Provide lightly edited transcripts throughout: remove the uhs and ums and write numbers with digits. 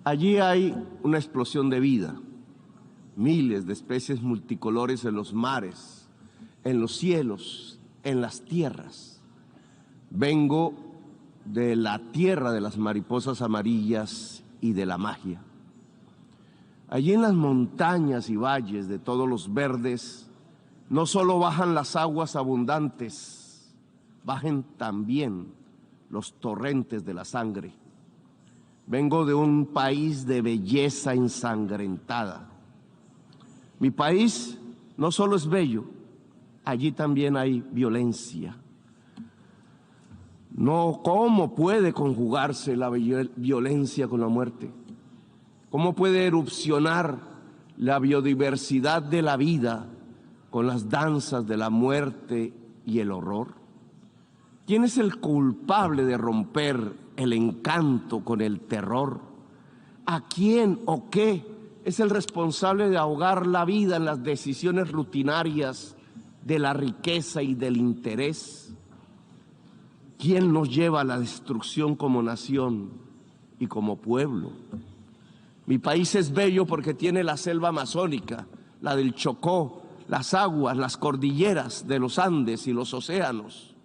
Allí hay una explosión de vida, miles de especies multicolores en los mares, en los cielos, en las tierras. Vengo de la tierra de las mariposas amarillas y de la magia. Allí en las montañas y valles de todos los verdes, no solo bajan las aguas abundantes, bajen también los torrentes de la sangre. Vengo de un país de belleza ensangrentada. Mi país no solo es bello, allí también hay violencia. No, ¿cómo puede conjugarse la violencia con la muerte? ¿Cómo puede erupcionar la biodiversidad de la vida con las danzas de la muerte y el horror? ¿Quién es el culpable de romper el encanto con el terror? ¿A quién o qué es el responsable de ahogar la vida en las decisiones rutinarias de la riqueza y del interés? ¿Quién nos lleva a la destrucción como nación y como pueblo? Mi país es bello porque tiene la selva amazónica, la del Chocó, las aguas, las cordilleras de los Andes y los océanos.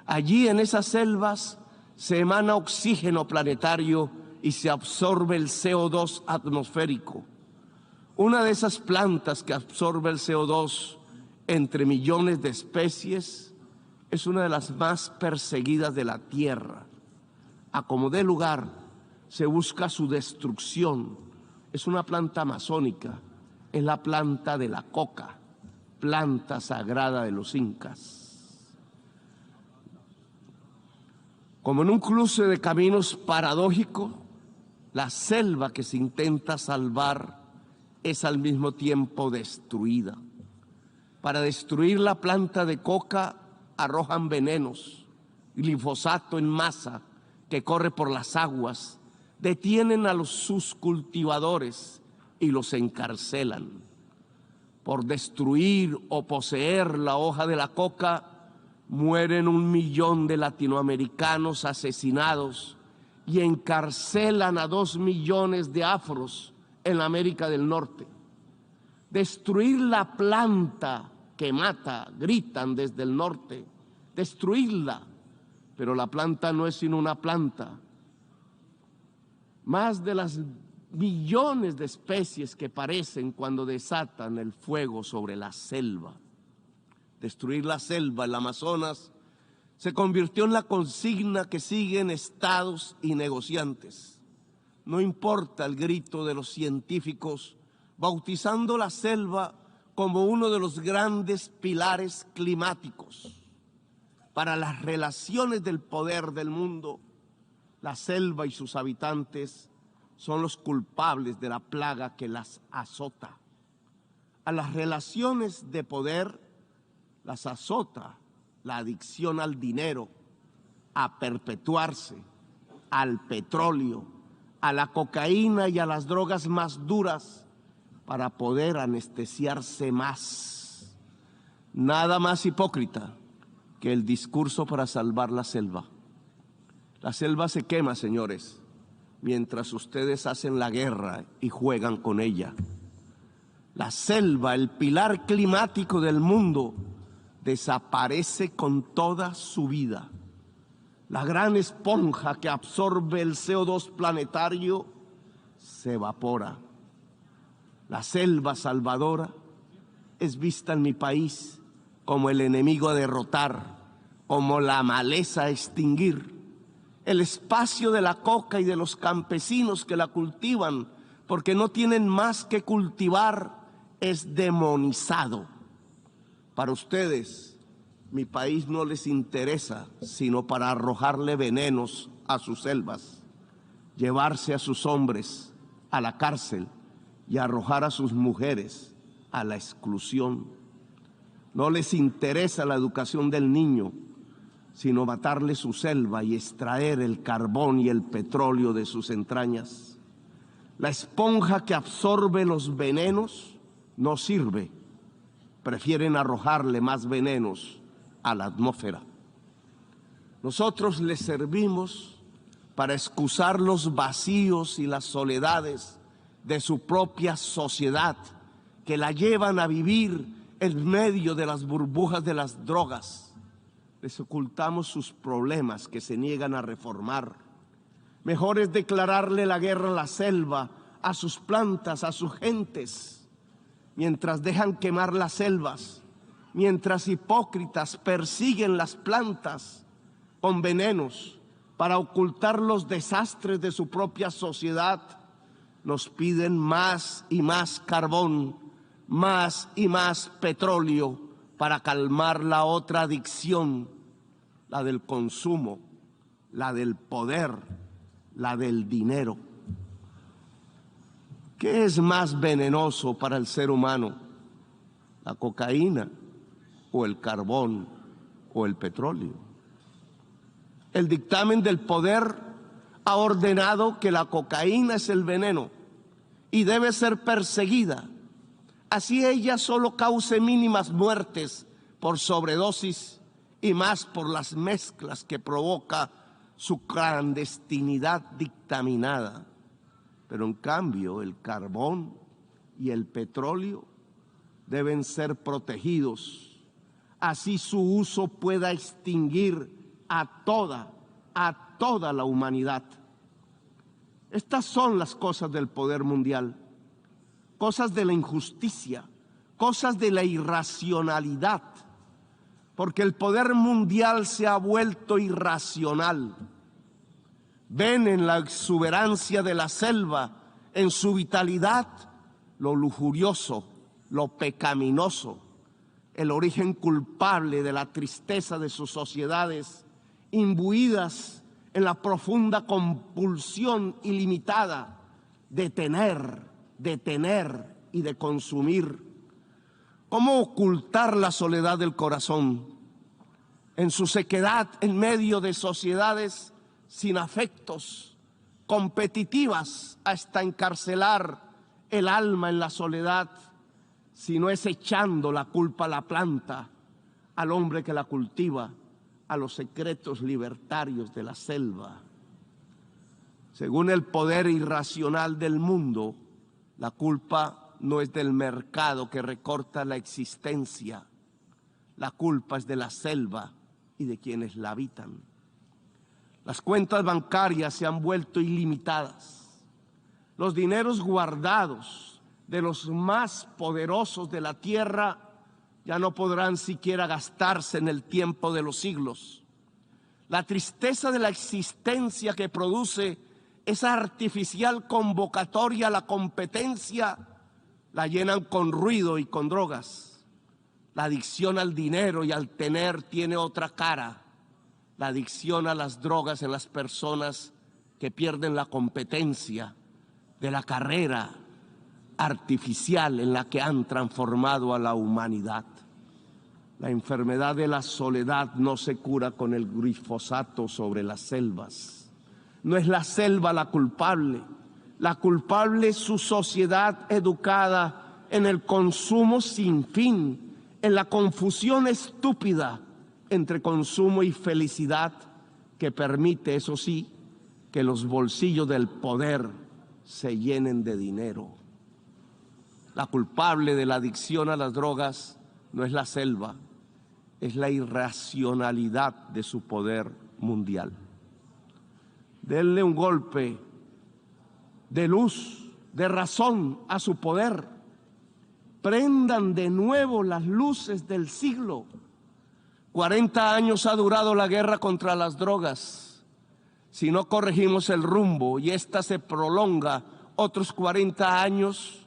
Allí en esas selvas se emana oxígeno planetario y se absorbe el CO2 atmosférico. Una de esas plantas que absorbe el CO2 entre millones de especies es una de las más perseguidas de la Tierra. A como dé lugar, se busca su destrucción. Es una planta amazónica, es la planta de la coca, planta sagrada de los incas. Como en un cruce de caminos paradójico, la selva que se intenta salvar es al mismo tiempo destruida. Para destruir la planta de coca arrojan venenos, glifosato en masa que corre por las aguas, detienen a sus cultivadores y los encarcelan. Por destruir o poseer la hoja de la coca, mueren 1 millón de latinoamericanos asesinados y encarcelan a 2 millones de afros en América del Norte. Destruir la planta que mata, gritan desde el norte, destruirla, pero la planta no es sino una planta. Más de las millones de especies que parecen cuando desatan el fuego sobre la selva. Destruir la selva, el Amazonas, se convirtió en la consigna que siguen estados y negociantes. No importa el grito de los científicos, bautizando la selva como uno de los grandes pilares climáticos. Para las relaciones del poder del mundo, la selva y sus habitantes son los culpables de la plaga que las azota. A las relaciones de poder las azota la adicción al dinero, a perpetuarse, al petróleo, a la cocaína y a las drogas más duras para poder anestesiarse más. Nada más hipócrita que el discurso para salvar la selva. La selva se quema, señores, mientras ustedes hacen la guerra y juegan con ella. La selva, el pilar climático del mundo, desaparece con toda su vida. La gran esponja que absorbe el CO2 planetario se evapora. La selva salvadora es vista en mi país como el enemigo a derrotar, como la maleza a extinguir. El espacio de la coca y de los campesinos que la cultivan, porque no tienen más que cultivar, es demonizado. Para ustedes, mi país no les interesa sino para arrojarle venenos a sus selvas, llevarse a sus hombres a la cárcel y arrojar a sus mujeres a la exclusión. No les interesa la educación del niño, sino matarle su selva y extraer el carbón y el petróleo de sus entrañas. La esponja que absorbe los venenos no sirve. Prefieren arrojarle más venenos a la atmósfera. Nosotros les servimos para excusar los vacíos y las soledades de su propia sociedad, que la llevan a vivir en medio de las burbujas de las drogas. Les ocultamos sus problemas que se niegan a reformar. Mejor es declararle la guerra a la selva, a sus plantas, a sus gentes, mientras dejan quemar las selvas, mientras hipócritas persiguen las plantas con venenos para ocultar los desastres de su propia sociedad. Nos piden más y más carbón, más y más petróleo para calmar la otra adicción, la del consumo, la del poder, la del dinero. ¿Qué es más venenoso para el ser humano? ¿La cocaína o el carbón o el petróleo? El dictamen del poder ha ordenado que la cocaína es el veneno y debe ser perseguida, así ella solo cause mínimas muertes por sobredosis y más por las mezclas que provoca su clandestinidad dictaminada. Pero en cambio el carbón y el petróleo deben ser protegidos, así su uso pueda extinguir a toda la humanidad. Estas son las cosas del poder mundial, cosas de la injusticia, cosas de la irracionalidad, porque el poder mundial se ha vuelto irracional. Ven en la exuberancia de la selva, en su vitalidad, lo lujurioso, lo pecaminoso, el origen culpable de la tristeza de sus sociedades, imbuidas en la profunda compulsión ilimitada de tener y de consumir. ¿Cómo ocultar la soledad del corazón en su sequedad en medio de sociedades sin afectos, competitivas hasta encarcelar el alma en la soledad, si no es echando la culpa a la planta, al hombre que la cultiva, a los secretos libertarios de la selva? Según el poder irracional del mundo, la culpa no es del mercado que recorta la existencia, la culpa es de la selva y de quienes la habitan. Las cuentas bancarias se han vuelto ilimitadas. Los dineros guardados de los más poderosos de la tierra ya no podrán siquiera gastarse en el tiempo de los siglos. La tristeza de la existencia que produce esa artificial convocatoria a la competencia la llenan con ruido y con drogas. La adicción al dinero y al tener tiene otra cara. La adicción a las drogas en las personas que pierden la competencia de la carrera artificial en la que han transformado a la humanidad. La enfermedad de la soledad no se cura con el glifosato sobre las selvas. No es la selva la culpable es su sociedad educada en el consumo sin fin, en la confusión estúpida entre consumo y felicidad que permite, eso sí, que los bolsillos del poder se llenen de dinero. La culpable de la adicción a las drogas no es la selva, es la irracionalidad de su poder mundial. Denle un golpe de luz, de razón a su poder. Prendan de nuevo las luces del siglo. 40 años ha durado la guerra contra las drogas. Si no corregimos el rumbo y esta se prolonga otros 40 años,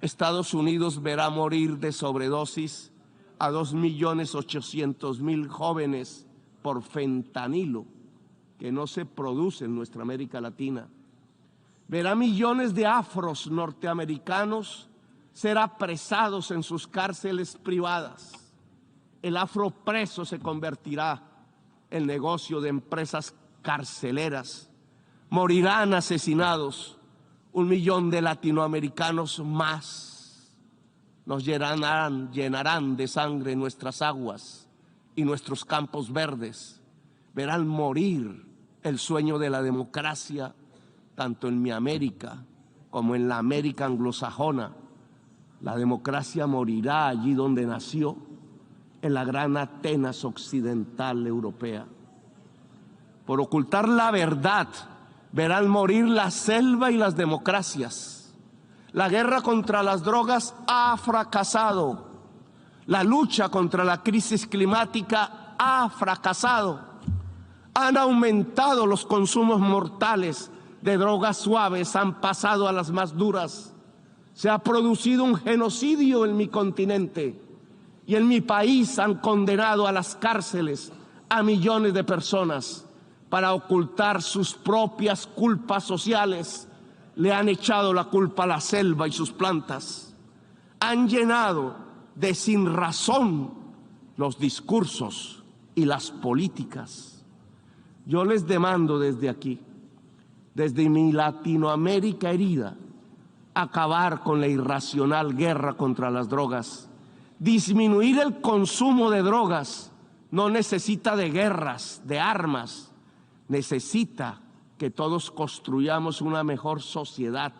Estados Unidos verá morir de sobredosis a 2.800.000 jóvenes por fentanilo, que no se produce en nuestra América Latina. Verá millones de afros norteamericanos ser apresados en sus cárceles privadas. El afropreso se convertirá en negocio de empresas carceleras. Morirán asesinados 1 millón de latinoamericanos más. Nos llenarán de sangre nuestras aguas y nuestros campos verdes. Verán morir el sueño de la democracia, tanto en mi América como en la América anglosajona. La democracia morirá allí donde nació, en la gran Atenas occidental europea. Por ocultar la verdad, verán morir la selva y las democracias. La guerra contra las drogas ha fracasado. La lucha contra la crisis climática ha fracasado. Han aumentado los consumos mortales de drogas suaves, han pasado a las más duras. Se ha producido un genocidio en mi continente y en mi país han condenado a las cárceles a millones de personas para ocultar sus propias culpas sociales. Le han echado la culpa a la selva y sus plantas. Han llenado de sinrazón los discursos y las políticas. Yo les demando desde aquí, desde mi Latinoamérica herida, acabar con la irracional guerra contra las drogas. Disminuir el consumo de drogas no necesita de guerras, de armas. Necesita que todos construyamos una mejor sociedad,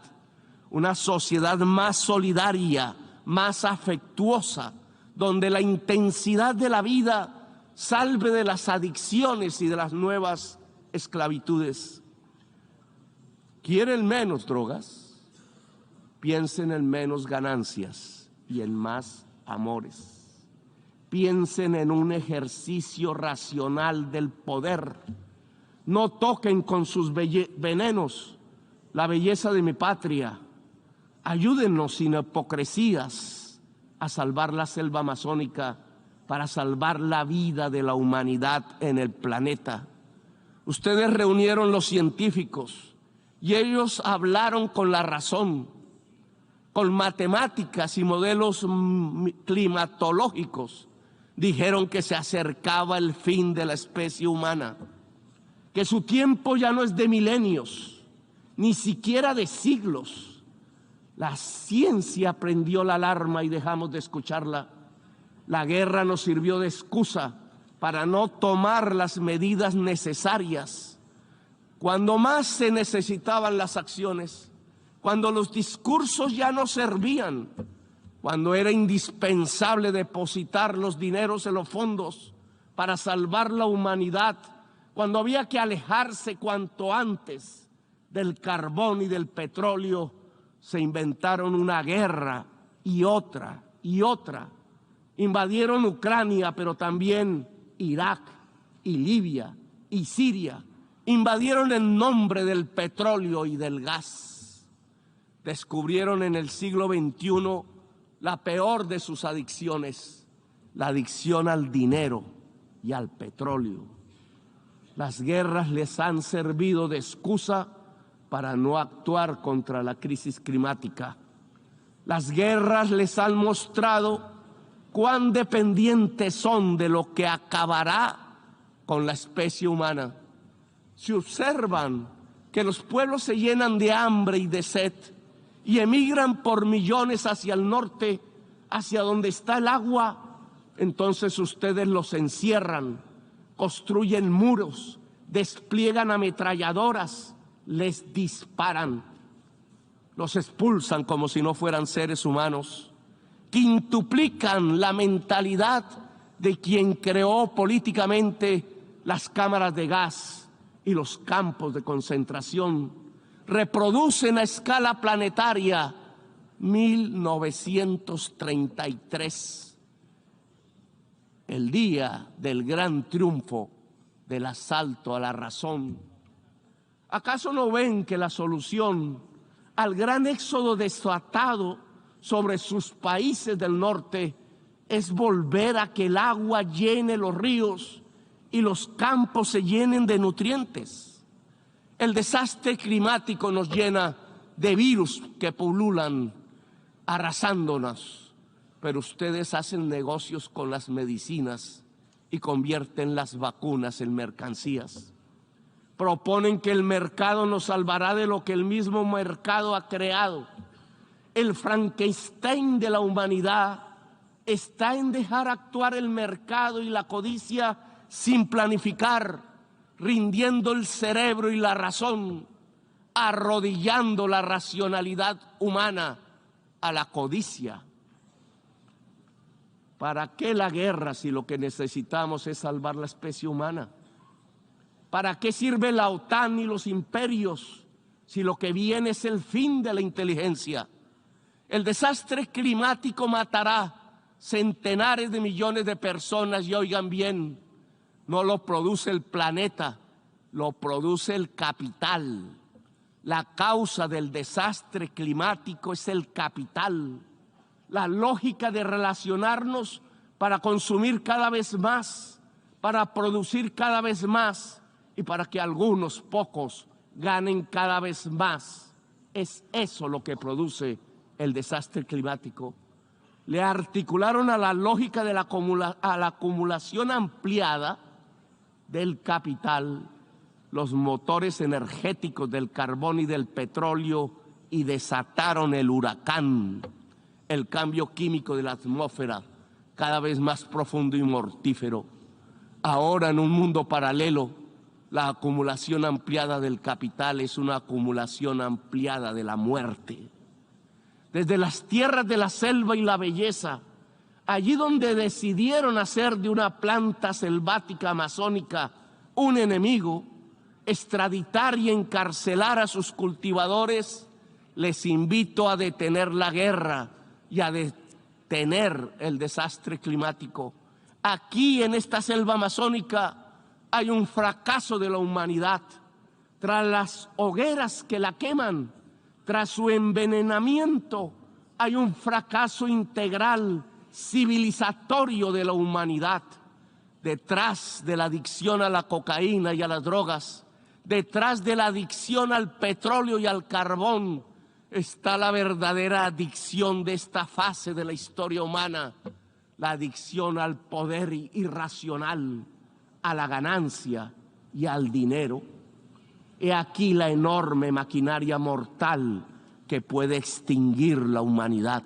una sociedad más solidaria, más afectuosa, donde la intensidad de la vida salve de las adicciones y de las nuevas esclavitudes. ¿Quieren menos drogas? Piensen en menos ganancias y en más amores. Piensen en un ejercicio racional del poder. No toquen con sus venenos la belleza de mi patria. Ayúdennos sin hipocresías a salvar la selva amazónica para salvar la vida de la humanidad en el planeta. Ustedes reunieron los científicos y ellos hablaron con la razón, con matemáticas y modelos climatológicos. Dijeron que se acercaba el fin de la especie humana, que su tiempo ya no es de milenios, ni siquiera de siglos. La ciencia prendió la alarma y dejamos de escucharla. La guerra nos sirvió de excusa para no tomar las medidas necesarias. Cuando más se necesitaban las acciones, cuando los discursos ya no servían, cuando era indispensable depositar los dineros en los fondos para salvar la humanidad, cuando había que alejarse cuanto antes del carbón y del petróleo, se inventaron una guerra y otra y otra. Invadieron Ucrania, pero también Irak y Libia y Siria. Invadieron en nombre del petróleo y del gas. Descubrieron en el siglo XXI la peor de sus adicciones, la adicción al dinero y al petróleo. Las guerras les han servido de excusa para no actuar contra la crisis climática. Las guerras les han mostrado cuán dependientes son de lo que acabará con la especie humana. Si observan que los pueblos se llenan de hambre y de sed y emigran por millones hacia el norte, hacia donde está el agua, entonces ustedes los encierran, construyen muros, despliegan ametralladoras, les disparan, los expulsan como si no fueran seres humanos, quintuplican la mentalidad de quien creó políticamente las cámaras de gas y los campos de concentración, reproducen a escala planetaria 1933, el día del gran triunfo del asalto a la razón. ¿Acaso no ven que la solución al gran éxodo desatado sobre sus países del norte es volver a que el agua llene los ríos y los campos se llenen de nutrientes? El desastre climático nos llena de virus que pululan, arrasándonos, pero ustedes hacen negocios con las medicinas y convierten las vacunas en mercancías. Proponen que el mercado nos salvará de lo que el mismo mercado ha creado. El Frankenstein de la humanidad está en dejar actuar el mercado y la codicia sin planificar. rindiendo el cerebro y la razón, arrodillando la racionalidad humana a la codicia. ¿Para qué la guerra si lo que necesitamos es salvar la especie humana? ¿Para qué sirve la OTAN y los imperios si lo que viene es el fin de la inteligencia? El desastre climático matará centenares de millones de personas y oigan bien, no lo produce el planeta, lo produce el capital. La causa del desastre climático es el capital. La lógica de relacionarnos para consumir cada vez más, para producir cada vez más y para que algunos pocos ganen cada vez más. Es eso lo que produce el desastre climático. Le articularon a la lógica de la acumulación ampliada del capital los motores energéticos del carbón y del petróleo y desataron el huracán, el cambio químico de la atmósfera cada vez más profundo y mortífero. Ahora, en un mundo paralelo, la acumulación ampliada del capital es una acumulación ampliada de la muerte. Desde las tierras de la selva y la belleza, allí donde decidieron hacer de una planta selvática amazónica un enemigo, extraditar y encarcelar a sus cultivadores, les invito a detener la guerra y a detener el desastre climático. Aquí en esta selva amazónica hay un fracaso de la humanidad. Tras las hogueras que la queman, tras su envenenamiento, hay un fracaso integral, civilizatorio de la humanidad. Detrás de la adicción a la cocaína y a las drogas, detrás de la adicción al petróleo y al carbón, está la verdadera adicción de esta fase de la historia humana, la adicción al poder irracional, a la ganancia y al dinero. He aquí la enorme maquinaria mortal que puede extinguir la humanidad.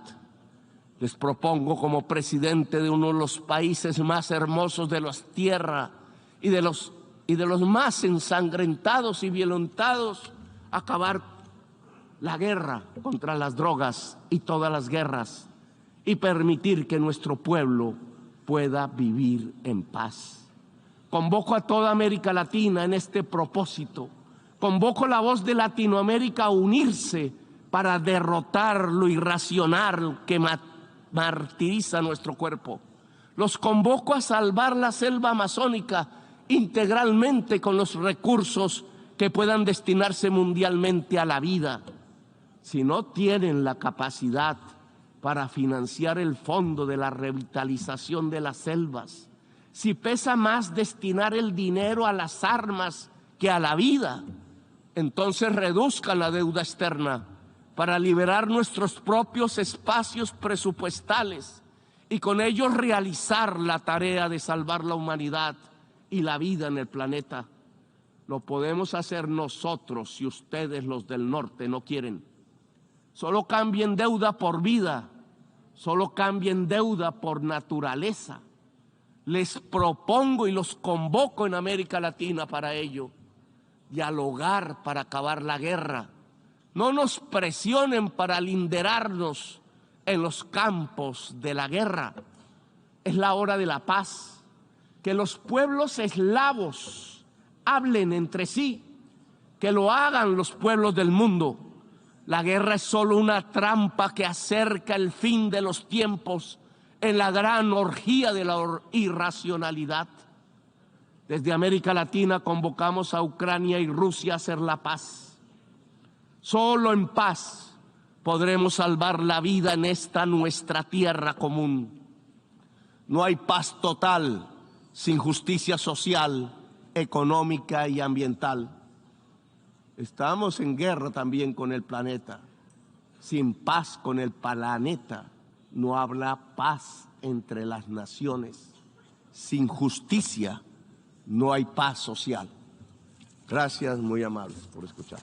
Les propongo como presidente de uno de los países más hermosos de la tierra y de los más ensangrentados y violentados, acabar la guerra contra las drogas y todas las guerras y permitir que nuestro pueblo pueda vivir en paz. Convoco a toda América Latina en este propósito. Convoco la voz de Latinoamérica a unirse para derrotar lo irracional que martiriza nuestro cuerpo. Los convoco a salvar la selva amazónica integralmente con los recursos que puedan destinarse mundialmente a la vida. Si no tienen la capacidad para financiar el fondo de la revitalización de las selvas, si pesa más destinar el dinero a las armas que a la vida, entonces reduzcan la deuda externa para liberar nuestros propios espacios presupuestales y con ellos realizar la tarea de salvar la humanidad y la vida en el planeta. Lo podemos hacer nosotros si ustedes, los del norte, no quieren. Solo cambien deuda por vida, solo cambien deuda por naturaleza. Les propongo y los convoco en América Latina para ello. Dialogar para acabar la guerra. No nos presionen para linderarnos en los campos de la guerra. Es la hora de la paz. Que los pueblos eslavos hablen entre sí, que lo hagan los pueblos del mundo. La guerra es solo una trampa que acerca el fin de los tiempos en la gran orgía de la irracionalidad. Desde América Latina convocamos a Ucrania y Rusia a hacer la paz. Solo en paz podremos salvar la vida en esta nuestra tierra común. No hay paz total sin justicia social, económica y ambiental. Estamos en guerra también con el planeta. Sin paz con el planeta no habrá paz entre las naciones. Sin justicia no hay paz social. Gracias, muy amables, por escuchar.